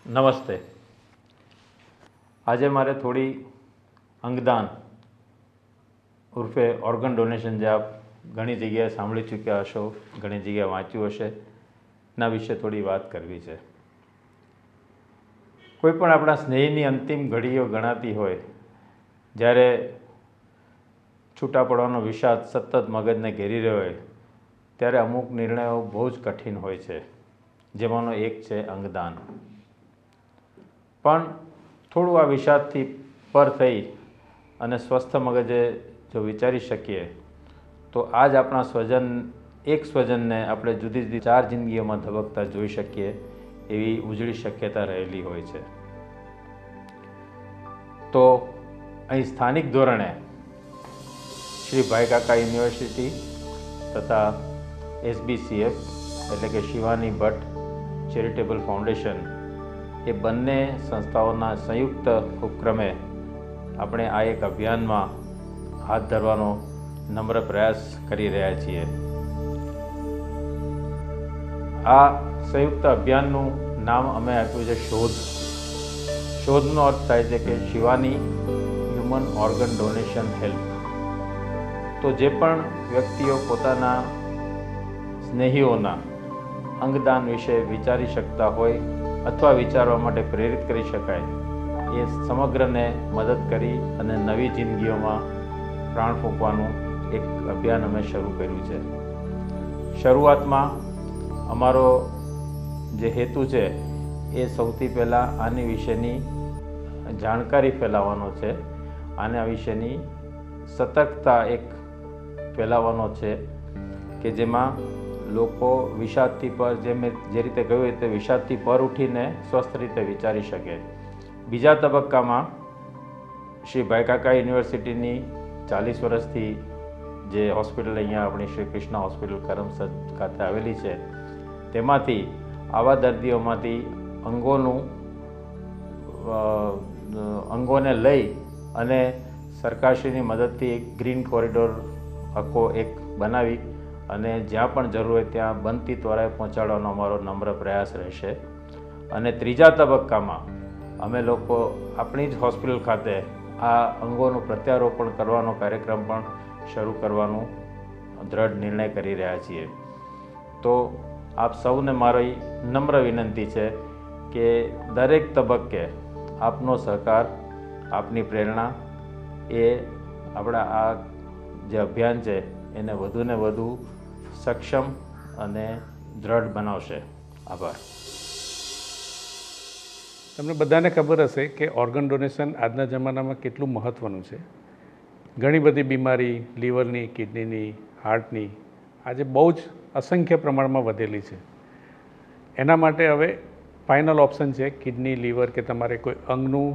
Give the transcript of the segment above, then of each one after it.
નમસ્તે. આજે મારે થોડી અંગદાન ઉર્ફે ઓર્ગન ડોનેશન, જે આપ ઘણી જગ્યાએ સાંભળી ચૂક્યા હશો, ઘણી જગ્યાએ વાંચ્યું હશે, ના વિશે થોડી વાત કરવી છે. કોઈ પણ આપણા સ્નેહની અંતિમ ઘડીઓ ગણાતી હોય, જ્યારે છૂટા પડવાનો વિષાદ સતત મગજને ઘેરી રહ્યો હોય, ત્યારે અમુક નિર્ણયો બહુ જ કઠિન હોય છે, જેમાંનો એક છે અંગદાન. પણ થોડું આ વિષાદથી પર થઈ અને સ્વસ્થ મગજે જો વિચારી શકીએ તો આજ આપણા એક સ્વજનને આપણે જુદી જુદી 4 જિંદગીઓમાં ધબકતા જોઈ શકીએ એવી ઉજળી શક્યતા રહેલી હોય છે. તો અહીં સ્થાનિક ધોરણે શ્રી ભાઈ કાકા યુનિવર્સિટી તથા SBCF એટલે કે શિવાની ભટ્ટ ચેરિટેબલ ફાઉન્ડેશન, એ બંને સંસ્થાઓના સંયુક્ત ઉપક્રમે આપણે આ એક અભિયાનમાં હાથ ધરવાનો નમ્ર પ્રયાસ કરી રહ્યા છીએ. આ સંયુક્ત અભિયાનનું નામ અમે આપ્યું છે શોધ. શોધનો અર્થ થાય છે કે Shivani human organ donation help. તો જે પણ વ્યક્તિઓ પોતાના સ્નેહીઓના અંગદાન વિશે વિચારી શકતા હોય અથવા વિચારવા માટે પ્રેરિત કરી શકાય, એ સમગ્રને મદદ કરી અને નવી જિંદગીઓમાં પ્રાણ ફૂંકવાનું એક અભિયાન અમે શરૂ કર્યું છે. શરૂઆતમાં અમારો જે હેતુ છે એ સૌથી પહેલાં આની વિશેની જાણકારી ફેલાવવાનો છે, આના વિશેની સતર્કતા એક ફેલાવવાનો છે કે જેમાં લોકો વિષાદથી પર, જે રીતે કહ્યું રીતે વિષાદથી પર ઉઠીને સ્વસ્થ રીતે વિચારી શકે. બીજા તબક્કામાં શ્રી ભાઈ કાકા યુનિવર્સિટીની 40 વર્ષથી જે હોસ્પિટલ અહીંયા આપણી શ્રી કૃષ્ણ હોસ્પિટલ કરમસદ ખાતે આવેલી છે, તેમાંથી આવા દર્દીઓમાંથી અંગોને લઈ અને સરકારશ્રીની મદદથી એક ગ્રીન કોરિડોર આખો એક બનાવી અને જ્યાં પણ જરૂર હોય ત્યાં બનતી ત્વરાએ પહોંચાડવાનો અમારો નમ્ર પ્રયાસ રહેશે. અને ત્રીજા તબક્કામાં અમે લોકો આપણી જ હોસ્પિટલ ખાતે આ અંગોનું પ્રત્યારોપણ કરવાનો કાર્યક્રમ પણ શરૂ કરવાનું દ્રઢ નિર્ણય કરી રહ્યા છીએ. તો આપ સૌને મારી નમ્ર વિનંતી છે કે દરેક તબક્કે આપનો સહકાર, આપની પ્રેરણા એ આપણા આ જે અભિયાન છે એને વધુને વધુ સક્ષમ અને દ્રઢ બનાવશે. આભાર. તમને બધાને ખબર હશે કે ઓર્ગન ડોનેશન આજના જમાનામાં કેટલું મહત્ત્વનું છે. ઘણી બધી બીમારી, લીવરની, કિડનીની, હાર્ટની, આજે બહુ જ અસંખ્ય પ્રમાણમાં વધેલી છે. એના માટે હવે ફાઇનલ ઓપ્શન છે કિડની, લીવર કે તમારે કોઈ અંગનું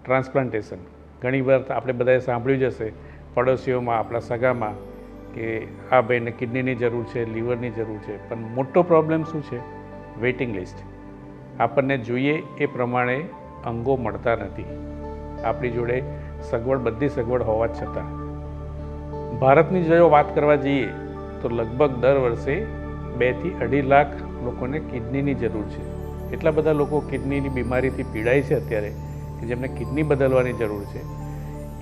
ટ્રાન્સપ્લાન્ટેશન. ઘણીવાર આપણે બધાએ સાંભળ્યું જ હશે પડોશીઓમાં, આપણા સગામાં, કે આ ભાઈને કિડનીની જરૂર છે, લીવરની જરૂર છે. પણ મોટો પ્રોબ્લેમ શું છે? Waiting list. આપણને જોઈએ એ પ્રમાણે અંગો મળતા નથી. આપણી જોડે બધી સગવડ હોવા છતાં ભારતની જો વાત કરવા જઈએ તો લગભગ દર વર્ષે 2 થી 2.5 લાખ લોકોને કિડનીની જરૂર છે. એટલા બધા લોકો કિડનીની બીમારીથી પીડાય છે અત્યારે કે જેમને કિડની બદલવાની જરૂર છે.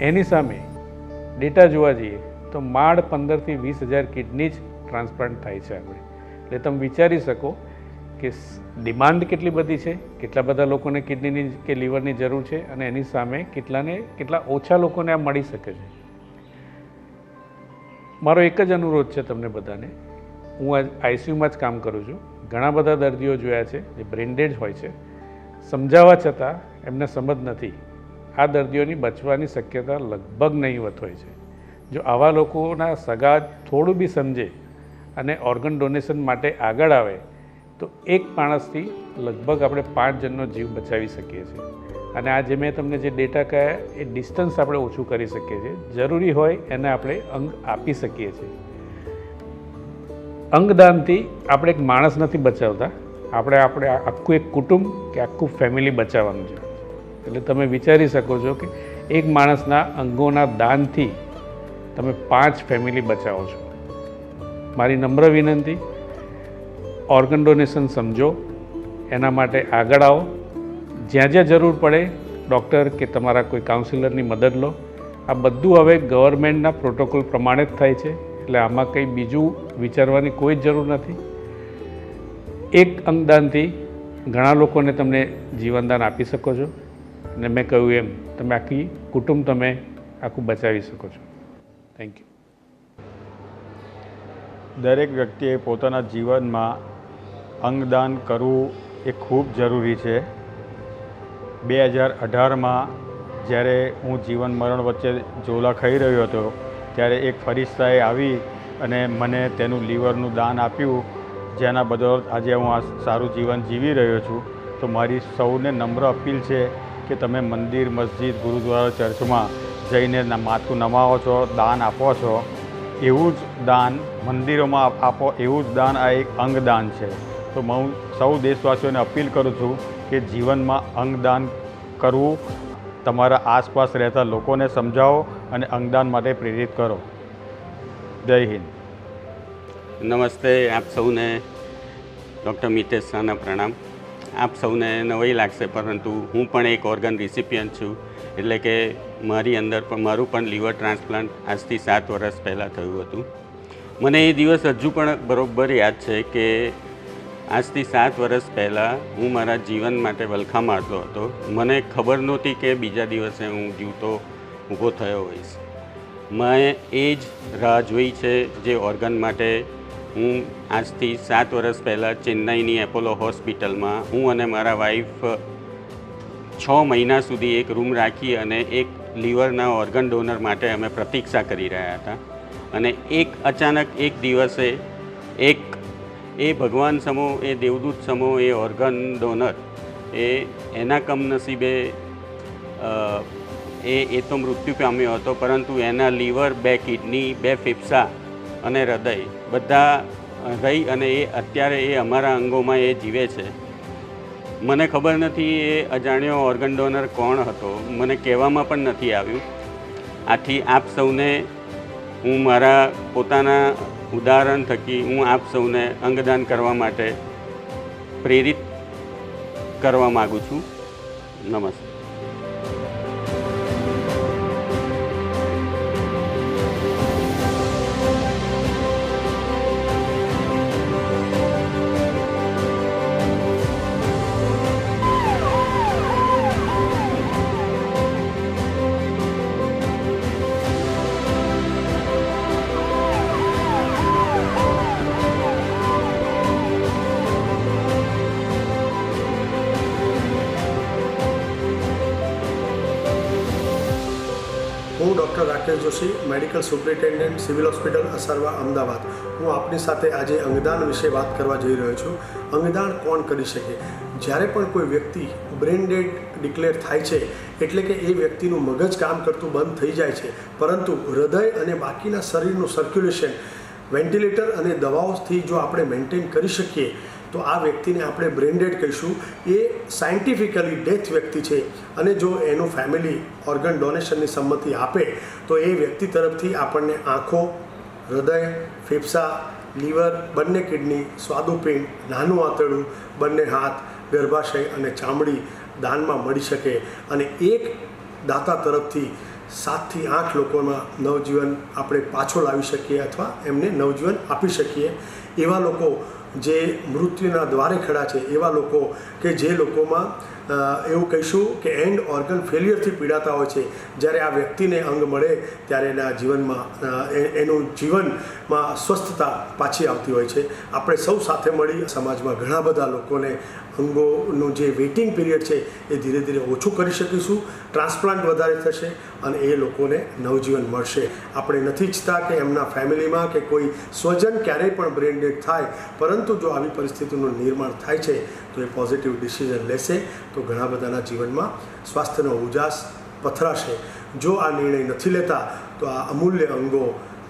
એની સામે ડેટા જોવા જઈએ તો માળ 15 થી 20 હજાર કિડની જ ટ્રાન્સપ્લાન્ટ થાય છે આપણે. એટલે તમે વિચારી શકો કે ડિમાન્ડ કેટલી બધી છે, કેટલા બધા લોકોને કિડનીની કે લીવરની જરૂર છે અને એની સામે કેટલા ઓછા લોકોને આ મળી શકે છે. મારો એક જ અનુરોધ છે તમને બધાને. હું ICUમાં જ કામ કરું છું. ઘણા બધા દર્દીઓ જોયા છે જે બ્રેન્ડેડ હોય છે, સમજાવવા છતાં એમને સમજ નથી. આ દર્દીઓની બચવાની શક્યતા લગભગ નહીવત હોય છે. જો આવા લોકોના સગા થોડું બી સમજે અને ઓર્ગન ડોનેશન માટે આગળ આવે તો એક માણસથી લગભગ આપણે 5 જણનો જીવ બચાવી શકીએ છીએ. અને આ જે મેં તમને જે ડેટા કહ્યા એ ડિસ્ટન્સ આપણે ઓછું કરી શકીએ છીએ. જરૂરી હોય એને આપણે અંગ આપી શકીએ છીએ. અંગદાનથી આપણે એક માણસ નથી બચાવતા, આપણે આખું એક કુટુંબ કે આખું ફેમિલી બચાવવાનું છે. એટલે તમે વિચારી શકો છો કે એક માણસના અંગોના દાનથી તમે 5 ફેમિલી બચાવો છો. મારી નમ્ર વિનંતી, ઓર્ગન ડોનેશન સમજો, એના માટે આગળ આવો. જ્યાં જ્યાં જરૂર પડે ડૉક્ટર કે તમારા કોઈ કાઉન્સિલરની મદદ લો. આ બધું હવે ગવર્મેન્ટના પ્રોટોકોલ પ્રમાણે જ થાય છે, એટલે આમાં કંઈ બીજું વિચારવાની કોઈ જ જરૂર નથી. એક અંગદાનથી ઘણા લોકોને તમે જીવનદાન આપી શકો છો, અને મેં કહ્યું એમ તમે આખી કુટુંબ તમે આખું બચાવી શકો છો. Thank you. દરેક વ્યક્તિએ પોતાના જીવનમાં અંગદાન કરવું એ ખૂબ જરૂરી છે. 2018માં જ્યારે હું જીવન મરણ વચ્ચે ઝોલા ખાઈ રહ્યો હતો ત્યારે એક ફરિશ્તાએ આવી અને મને તેનું લીવરનું દાન આપ્યું, જેના બદલ આજે હું આ સારું જીવન જીવી રહ્યો છું. તો મારી સૌને નમ્ર અપીલ છે કે તમે મંદિર, મસ્જિદ, ગુરુદ્વારા, ચર્ચમાં જઈને માથું નમાવો છો, દાન આપો છો, એવું જ દાન મંદિરોમાં આપો, એવું જ દાન આ એક અંગદાન છે. તો હું સૌ દેશવાસીઓને અપીલ કરું છું કે જીવનમાં અંગદાન કરવું, તમારા આસપાસ રહેતા લોકોને સમજાવો અને અંગદાન માટે પ્રેરિત કરો. જય હિન્દ. નમસ્તે. આપ સૌને ડૉક્ટર મિતેશ શાહના પ્રણામ. આપ સૌને નવાઈ લાગશે, પરંતુ હું પણ એક ઓર્ગન રિસિપિયન્ટ છું. એટલે કે મારી અંદર પણ મારું પણ લીવર ટ્રાન્સપ્લાન્ટ આજથી 7 વર્ષ પહેલાં થયું હતું. મને એ દિવસ હજુ પણ બરાબર યાદ છે કે આજથી 7 વર્ષ પહેલાં હું મારા જીવન માટે વલખા મારતો હતો. મને ખબર નહોતી કે બીજા દિવસે હું જીવતો ઊભો થયો હોઈશ. મેં એ જ રાહ જોઈ છે જે ઓર્ગન માટે હું આજથી 7 વર્ષ પહેલાં ચેન્નાઈની એપોલો હોસ્પિટલમાં હું અને મારા વાઈફ 6 મહિના સુધી એક રૂમ રાખી અને એક લીવરના ઓર્ગન ડોનર માટે અમે પ્રતીક્ષા કરી રહ્યા હતા. અને અચાનક એક દિવસે એ ભગવાન સમો, એ દેવદૂત સમો, એ ઓર્ગન ડોનર એના કમનસીબે એ તો મૃત્યુ પામ્યો હતો, પરંતુ એના લીવર, 2 કિડની, 2 ફેફસા અને હૃદય બધા રહી અને અત્યારે એ અમારા અંગોમાં એ જીવે છે. મને ખબર નથી એ અજાણ્યો ઓર્ગન ડોનર કોણ હતો, મને કહેવામાં પણ નથી આવ્યું. આથી આપ સૌને હું મારા પોતાના ઉદાહરણ થકી હું આપ સૌને અંગદાન કરવા માટે પ્રેરિત કરવા માગું છું. નમસ્તે. હું doctor Rakesh Joshi, medical superintendent, civil hospital Asarwa, Ahmedabad. હું આપની સાથે આજે અંગદાન વિશે વાત કરવા જઈ રહ્યો છું. અંગદાન કોણ કરી શકે? જ્યારે પણ કોઈ વ્યક્તિ બ્રેન ડેડ ડિક્લેર થાય છે એટલે કે એ વ્યક્તિનું મગજ કામ કરતું બંધ થઈ જાય છે, પરંતુ હૃદય અને બાકીના શરીરનું સર્ક્યુલેશન વેન્ટિલેટર અને દવાઓથી જો આપણે મેન્ટેન કરી શકીએ તો આ વ્યક્તિને આપણે બ્રેન ડેડ કહીશું. એ સાયન્ટિફિકલી ડેથ વ્યક્તિ છે અને જો એનું ફેમિલી ઓર્ગન ડોનેશનની સંમતિ આપે તો એ વ્યક્તિ તરફથી આપણને આંખો, હૃદય, ફેફસા, લીવર, બંને કિડની, સ્વાદુપિંડ, નાનું આંતરડું, બંને હાથ, ગર્ભાશય અને ચામડી દાનમાં મળી શકે. અને એક દાતા તરફથી 7 થી 8 લોકોના નવજીવન આપણે પાછો લાવી શકીએ અથવા એમને નવજીવન આપી શકીએ. એવા લોકો જે મૃત્યુના દ્વારે ખડા છે, એવા લોકો કે જે લોકોમાં એવું કહીશું કે એન્ડ ઓર્ગન ફેલિયરથી પીડાતા હોય છે, જ્યારે આ વ્યક્તિને અંગ મળે ત્યારે એના જીવનમાં એનું જીવનમાં સ્વસ્થતા પાછી આવતી હોય છે. આપણે સૌ સાથે મળી સમાજમાં ઘણા બધા લોકોને અંગોનું જે વેઇટિંગ પીરિયડ છે એ ધીરે ધીરે ઓછું કરી શકીશું. ટ્રાન્સપ્લાન્ટ વધારે થશે અને એ લોકોને નવજીવન મળશે. આપણે નથી ઈચ્છતા કે એમના ફેમિલીમાં કે કોઈ સ્વજન ક્યારેય પણ બ્રેન ડેડ થાય, પરંતુ જો આવી પરિસ્થિતિનું નિર્માણ થાય છે તો એ પોઝિટિવ ડિસિઝન લેશે તો ઘણા બધાના જીવનમાં સ્વાસ્થ્યનો ઉજાસ પથરાશે. જો આ નિર્ણય નથી લેતા તો આ અમૂલ્ય અંગો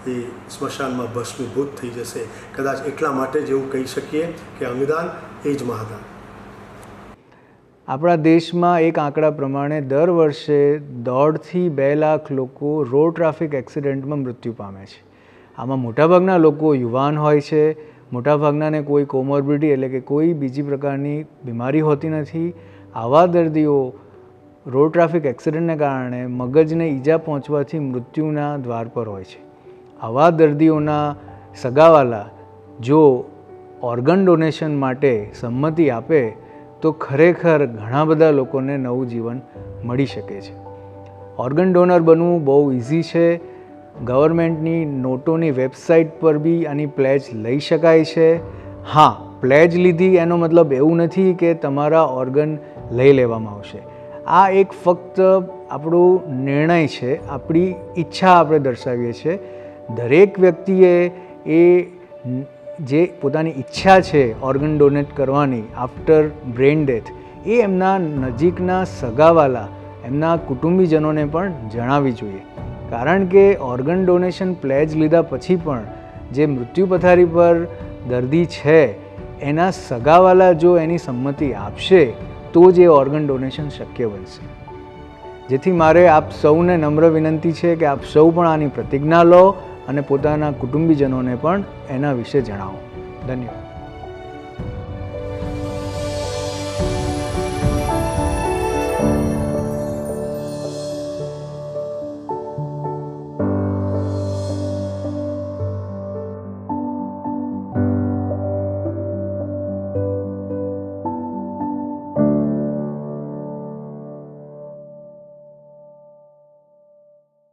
એ સ્મશાનમાં ભસ્મીભૂત થઈ જશે. કદાચ એટલા માટે જ એવું કહી શકીએ કે અંગદાન એ જ મહાદાન. આપણા દેશમાં એક આંકડા પ્રમાણે દર વર્ષે 1.5 થી 2 લાખ લોકો રોડ ટ્રાફિક એક્સિડન્ટમાં મૃત્યુ પામે છે. આમાં મોટાભાગના લોકો યુવાન હોય છે. મોટાભાગનાને કોઈ કોમોર્બિડિટી એટલે કે કોઈ બીજી પ્રકારની બીમારી હોતી નથી. આવા દર્દીઓ રોડ ટ્રાફિક એક્સિડન્ટને કારણે મગજને ઈજા પહોંચવાથી મૃત્યુના દ્વાર પર હોય છે. આવા દર્દીઓના સગાવાલા જો ઓર્ગન ડોનેશન માટે સંમતિ આપે તો ખરેખર ઘણા બધા લોકોને નવું જીવન મળી શકે છે. ઓર્ગન ડોનર બનવું બહુ ઇઝી છે. ગવર્મેન્ટની નોટોની વેબસાઇટ પર બી આની પ્લેજ લઈ શકાય છે. હા, પ્લેજ લીધી એનો મતલબ એવું નથી કે તમારા ઓર્ગન લઈ લેવામાં આવશે. આ એક ફક્ત આપણો નિર્ણય છે, આપણી ઈચ્છા આપણે દર્શાવીએ છીએ. દરેક વ્યક્તિએ એ જે પોતાની ઈચ્છા છે ઓર્ગન ડોનેટ કરવાની આફ્ટર બ્રેઇન ડેથ એ એમના નજીકના સગાવાલા, એમના કુટુંબીજનોને પણ જણાવવી જોઈએ. કારણ કે ઓર્ગન ડોનેશન પ્લેજ લીધા પછી પણ જે મૃત્યુ પથારી પર દર્દી છે એના સગાવાલા જો એની સંમતિ આપશે તો જ એ ઓર્ગન ડોનેશન શક્ય બનશે. જેથી મારે આપ સૌને નમ્ર વિનંતી છે કે આપ સૌ પણ આની પ્રતિજ્ઞા લો અને પોતાના કુટુંબીજનોને પણ એના વિશે જણાવો. ધન્યવાદ.